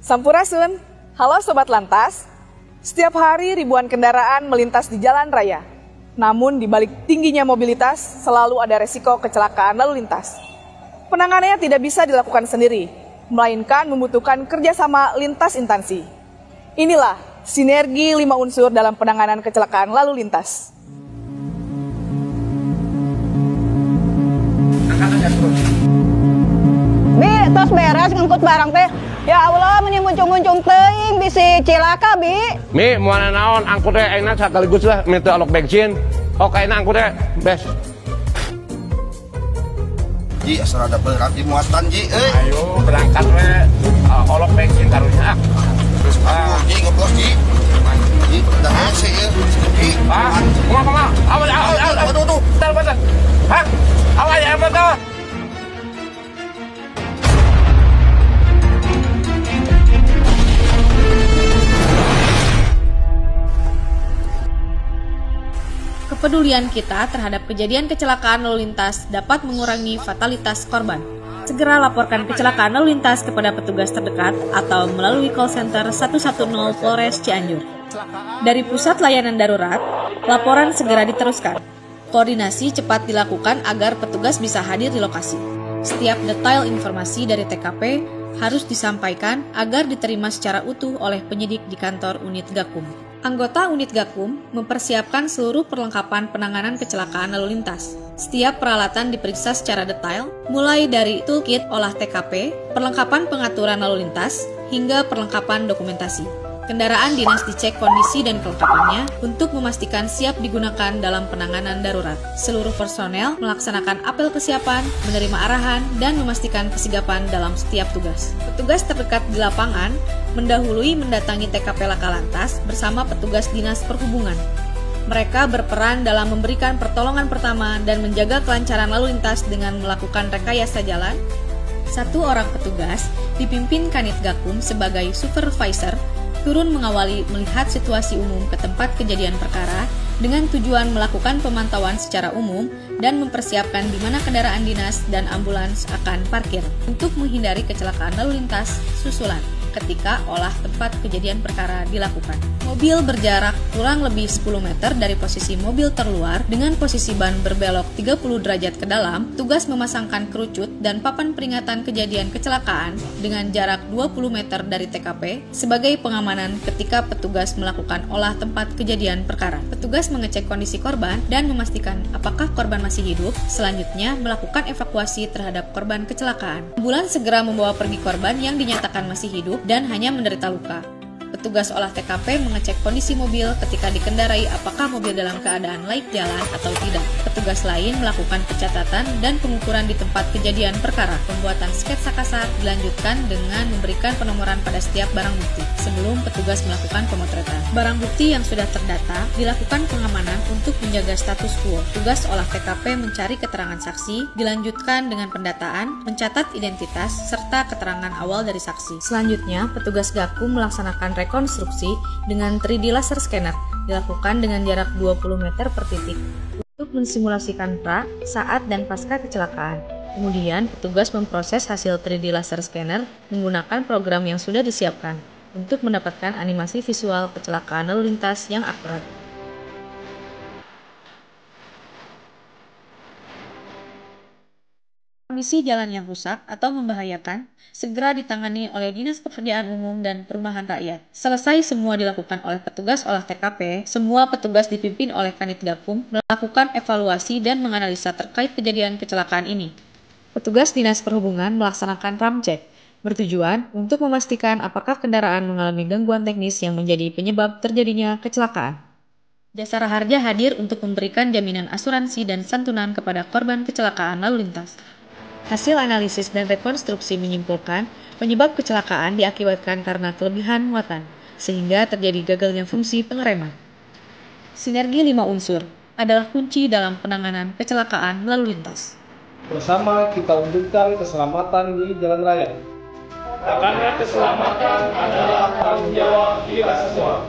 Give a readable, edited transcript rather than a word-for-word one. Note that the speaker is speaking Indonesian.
Sampurasun, halo Sobat Lantas. Setiap hari ribuan kendaraan melintas di jalan raya. Namun di balik tingginya mobilitas selalu ada resiko kecelakaan lalu lintas. Penanganannya tidak bisa dilakukan sendiri, melainkan membutuhkan kerjasama lintas instansi. Inilah sinergi 5 unsur dalam penanganan kecelakaan lalu lintas. Bi, tos beres ngangkut barang teh. Ya Allah, menyimuncung-muncung teuing bisi cilaka, Bi. Mi, moana naon angkutnya enak sekaligus lah minta olok bensin. Oke, enak angkutnya bes. Ji, asal ada berat di muatan, Ji. Ayo berangkat we. Olok bensin taruhnya. Terus Ji, ngeplos, Ji. Ji, udah ngasih ya. Ji. Kumah. Aduh. Bentar. Hah? Awas ya, bentar. Kepedulian kita terhadap kejadian kecelakaan lalu lintas dapat mengurangi fatalitas korban. Segera laporkan kecelakaan lalu lintas kepada petugas terdekat atau melalui call center 110 Polres Cianjur. Dari pusat layanan darurat, laporan segera diteruskan. Koordinasi cepat dilakukan agar petugas bisa hadir di lokasi. Setiap detail informasi dari TKP harus disampaikan agar diterima secara utuh oleh penyidik di kantor unit Gakum. Anggota unit Gakum mempersiapkan seluruh perlengkapan penanganan kecelakaan lalu lintas. Setiap peralatan diperiksa secara detail, mulai dari toolkit olah TKP, perlengkapan pengaturan lalu lintas, hingga perlengkapan dokumentasi. Kendaraan dinas dicek kondisi dan kelengkapannya untuk memastikan siap digunakan dalam penanganan darurat. Seluruh personel melaksanakan apel kesiapan, menerima arahan, dan memastikan kesigapan dalam setiap tugas. Petugas terdekat di lapangan mendahului mendatangi TKP Laka Lantas bersama petugas dinas perhubungan. Mereka berperan dalam memberikan pertolongan pertama dan menjaga kelancaran lalu lintas dengan melakukan rekayasa jalan. Satu orang petugas dipimpin Kanit Gakum sebagai supervisor turun mengawali melihat situasi umum ke tempat kejadian perkara dengan tujuan melakukan pemantauan secara umum dan mempersiapkan di mana kendaraan dinas dan ambulans akan parkir untuk menghindari kecelakaan lalu lintas susulan ketika olah tempat kejadian perkara dilakukan. Mobil berjarak kurang lebih 10 meter dari posisi mobil terluar dengan posisi ban berbelok 30 derajat ke dalam, tugas memasangkan kerucut dan papan peringatan kejadian kecelakaan dengan jarak 20 meter dari TKP sebagai pengamanan ketika petugas melakukan olah tempat kejadian perkara. Petugas mengecek kondisi korban dan memastikan apakah korban masih hidup, selanjutnya melakukan evakuasi terhadap korban kecelakaan. Ambulans segera membawa pergi korban yang dinyatakan masih hidup dan hanya menderita luka. Petugas olah TKP mengecek kondisi mobil ketika dikendarai apakah mobil dalam keadaan layak jalan atau tidak. Petugas lain melakukan pencatatan dan pengukuran di tempat kejadian perkara. Pembuatan sketsa kasar dilanjutkan dengan memberikan penomoran pada setiap barang bukti sebelum petugas melakukan pemotretan. Barang bukti yang sudah terdata dilakukan pengamanan untuk menjaga status quo. Tugas olah TKP mencari keterangan saksi, dilanjutkan dengan pendataan, mencatat identitas, serta keterangan awal dari saksi. Selanjutnya, petugas Gakum melaksanakan rekonstruksi dengan 3D laser scanner dilakukan dengan jarak 20 meter per titik untuk mensimulasikan pra, saat, dan pasca kecelakaan. Kemudian, petugas memproses hasil 3D laser scanner menggunakan program yang sudah disiapkan untuk mendapatkan animasi visual kecelakaan lalu lintas yang akurat. Kondisi jalan yang rusak atau membahayakan segera ditangani oleh Dinas Pekerjaan Umum dan Perumahan Rakyat. Selesai semua dilakukan oleh petugas olah TKP, semua petugas dipimpin oleh Kanit Gakum melakukan evaluasi dan menganalisa terkait kejadian kecelakaan ini. Petugas Dinas Perhubungan melaksanakan ramcek, bertujuan untuk memastikan apakah kendaraan mengalami gangguan teknis yang menjadi penyebab terjadinya kecelakaan. Jasa Raharja hadir untuk memberikan jaminan asuransi dan santunan kepada korban kecelakaan lalu lintas. Hasil analisis dan rekonstruksi menyimpulkan penyebab kecelakaan diakibatkan karena kelebihan muatan, sehingga terjadi gagalnya fungsi pengereman. Sinergi 5 unsur adalah kunci dalam penanganan kecelakaan lalu lintas. Bersama kita wujudkan keselamatan di jalan raya. Karena keselamatan adalah tanggung jawab kita semua.